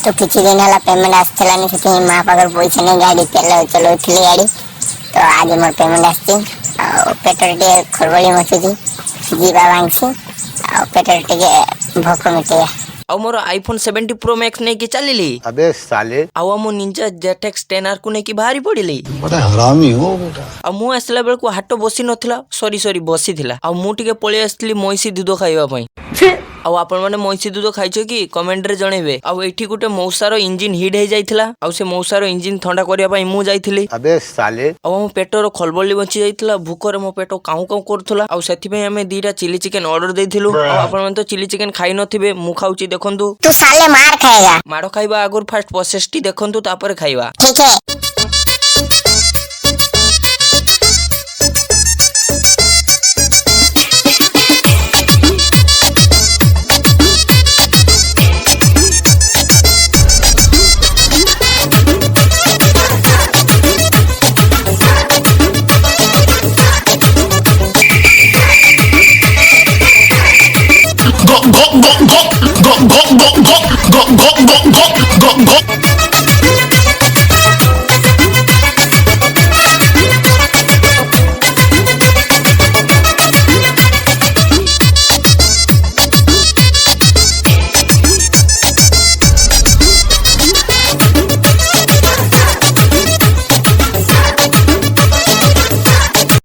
तो किसी दिन है पेमेंट आसलानी से माँ पाखे पैसा नहीं गाड़ी तेल चलाऊली गाड़ी तो आज मोर पेमेंट आसी पेटर टे खरबली मचुची जीवा मांगसी पेटर टे भोक मिटे आ मोर आईफोन 70 प्रो मैक्स नहीं कि चलिली अबे साले आउ मो निंजा जेटेक्स 10R को नहीं कि भारी पड़िली बड़ा हरामी हो बेटा आ मु आसला बेल को हाट बसी नथिला सॉरी बसी थिला आ मु टिके पळी आस्तिली मोइसी दूध खाइबा पई आउ आपण माने मोइसी दूध खाइछो कि कमेंट रे जणेबे आउ एठी गुटे मौसारो इंजिन हिट हे जाइथिला आउ से मौसारो इंजिन ठंडा करिया पई मु जाइथिली अबे साले आउ मो पेटरो खलबली बची जाइथिला भूकर मो पेटो काउ काउ करथुला आउ सेथि पई हमें दीटा चिली चिकन ऑर्डर देथिलु आउ आपण माने तो चिली चिकन खाइ नथिबे मु खाउची देखंतु तू साले मार खाएगा मारो खाइबा आगुर फास्ट प्रोसेस टी देखंतु तापर खाइबा ठीक है go go go go go go go go go go go